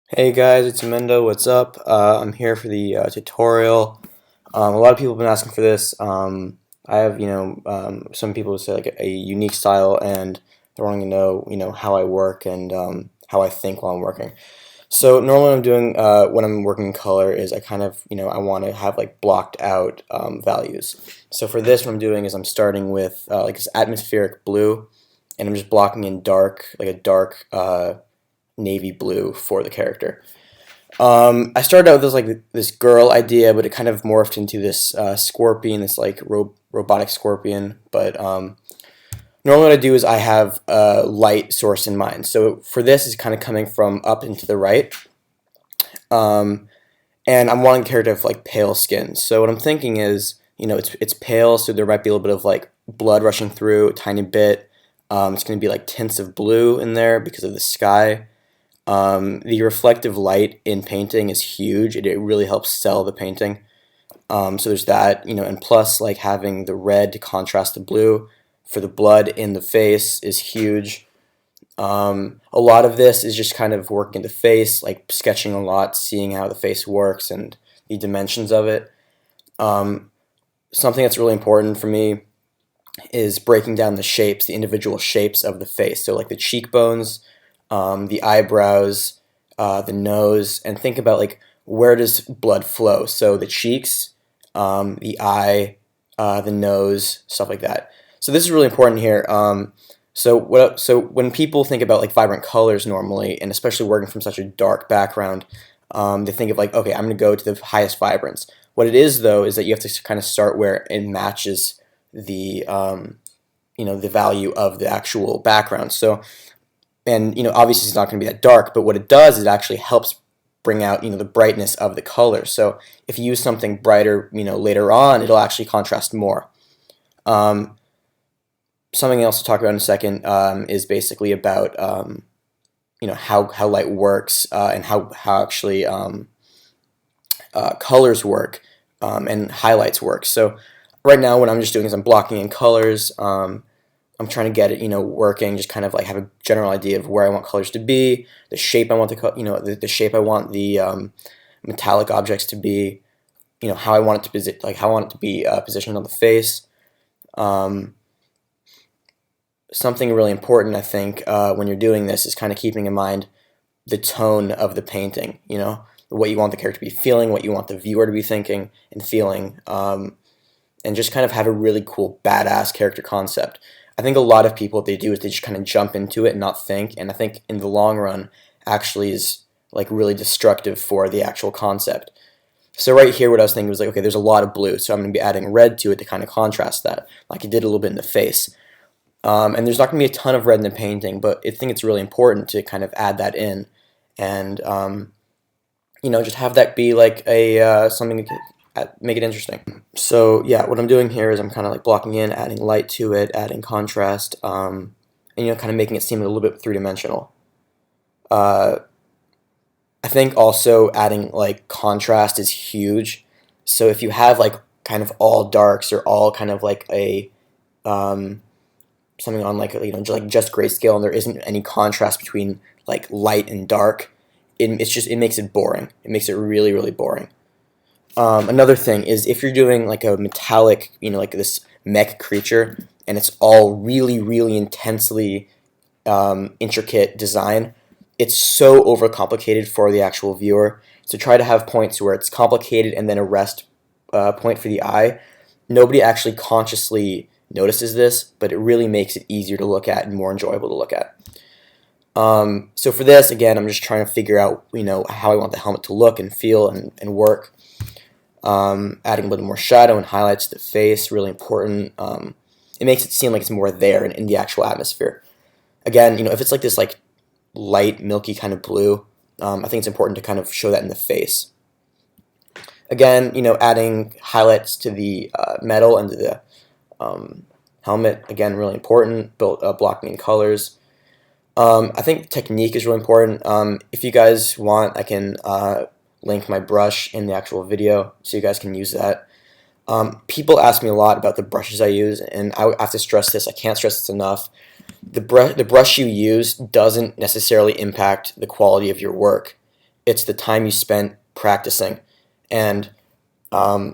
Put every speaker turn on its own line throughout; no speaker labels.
Hey guys, it's Emendo. What's up? I'm here for the tutorial. A lot of people have been asking for this. I have, some people say like a unique style, and they're wanting to know, how I work and how I think while I'm working. So normally, what I'm doing when I'm working in color is I kind of, I want to have like blocked out values. So for this, what I'm doing is I'm starting with like this atmospheric blue, and I'm just blocking in dark, like a dark navy blue for the character. I started out with this girl idea, but it kind of morphed into this scorpion, this like robotic scorpion. But normally what I do is I have a light source in mind. So for this, it's kind of coming from up and to the right, um, and I'm wanting a character of like pale skin. So what I'm thinking is, it's pale, so there might be a little bit of like blood rushing through a tiny bit. It's going to be like tints of blue in there because of the sky. The reflective light in painting is huge. It really helps sell the painting. So there's that, and plus like having the red to contrast the blue for the blood in the face is huge. A lot of this is just kind of working the face, like sketching a lot, seeing how the face works and the dimensions of it. Um, Something that's really important for me is breaking down the shapes, the individual shapes of the face. So like the cheekbones, the eyebrows, the nose, and think about like where does blood flow. So the cheeks, the eye, the nose, stuff like that. So this is really important here. So when people think about like vibrant colors normally, and especially working from such a dark background, they think of like, okay, I'm going to go to the highest vibrance. What it is though is that you have to kind of start where it matches the the value of the actual background. So and obviously it's not going to be that dark, but what it does is it actually helps bring out the brightness of the color. So if you use something brighter later on, it'll actually contrast more. um, Something else to talk about in a second is basically about how light works, and how actually colors work, and highlights work. So right now what I'm just doing is I'm blocking in colors. I'm trying to get it, working, just kind of like have a general idea of where I want colors to be, the shape I want the shape I want the metallic objects to be, how I want it to how I want it to be positioned on the face. Um, Something really important, I think, when you're doing this is kind of keeping in mind the tone of the painting. What you want the character to be feeling, what you want the viewer to be thinking and feeling, and just kind of have a really cool, badass character concept. I think a lot of people, what they do is they just kind of jump into it and not think, and I think in the long run actually is like really destructive for the actual concept. So right here what I was thinking was like, okay, there's a lot of blue, so I'm going to be adding red to it to kind of contrast that, like I did a little bit in the face. And there's not going to be a ton of red in the painting, but I think it's really important to kind of add that in, and just have that be like a something to make it interesting. So yeah, what I'm doing here is I'm kind of like blocking in, adding light to it, adding contrast, and kind of making it seem a little bit three-dimensional. Uh, I think also adding like contrast is huge. So if you have like kind of all darks or all kind of like a um, something on like just grayscale, and there isn't any contrast between like light and dark, it makes it boring. It makes it really really boring. Another thing is if you're doing like a metallic, like this mech creature, and it's all really, really intensely intricate design, it's so overcomplicated for the actual viewer. So try to have points where it's complicated and then a rest point for the eye. Nobody actually consciously notices this, but it really makes it easier to look at and more enjoyable to look at. So for this, again, I'm just trying to figure out, how I want the helmet to look and feel and work. Adding a little more shadow and highlights to the face, really important. It makes it seem like it's more there in the actual atmosphere. Again, if it's like this like light milky kind of blue, I think it's important to kind of show that in the face. Again, adding highlights to the metal and to the helmet, again, really important. Blocking in colors. I think technique is really important. If you guys want, I can link my brush in the actual video so you guys can use that. People ask me a lot about the brushes I use, and I have to stress this. I can't stress this enough. The brush you use doesn't necessarily impact the quality of your work. it's the time you spent practicing. And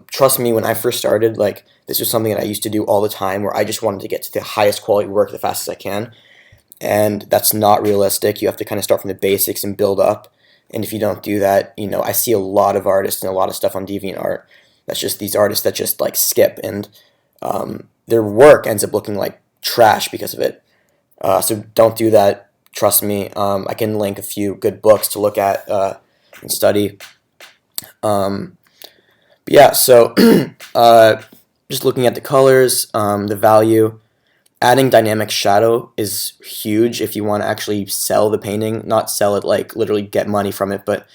trust me, when I first started, like, this was something that I used to do all the time, where I just wanted to get to the highest quality work the fastest I can, and that's not realistic. You have to kind of start from the basics and build up. And if you don't do that, I see a lot of artists and a lot of stuff on DeviantArt that's just these artists that just like skip, and their work ends up looking like trash because of it. So don't do that. Trust me. I can link a few good books to look at and study. But yeah, so just looking at the colors, the value. Adding dynamic shadow is huge if you want to actually sell the painting, not sell it like literally get money from it, but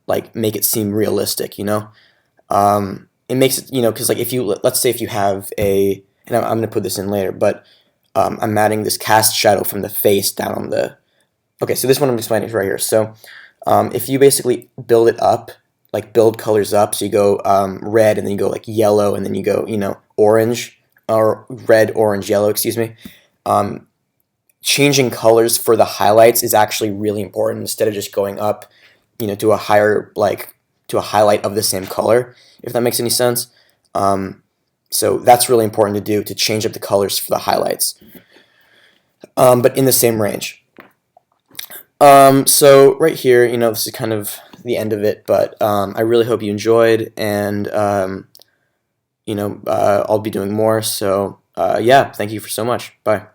like make it seem realistic, It makes it, because like if you, let's say if you have and I'm going to put this in later, but I'm adding this cast shadow from the face down on okay, so this one I'm explaining right here. So if you basically build it up, like build colors up, so you go red, and then you go like yellow, and then you go, orange, or red, orange, yellow, excuse me. Changing colors for the highlights is actually really important, instead of just going up, to a higher, to a highlight of the same color, if that makes any sense. So that's really important to do, to change up the colors for the highlights, but in the same range. So right here, this is kind of the end of it, but I really hope you enjoyed, and I'll be doing more. So yeah, thank you for so much. Bye.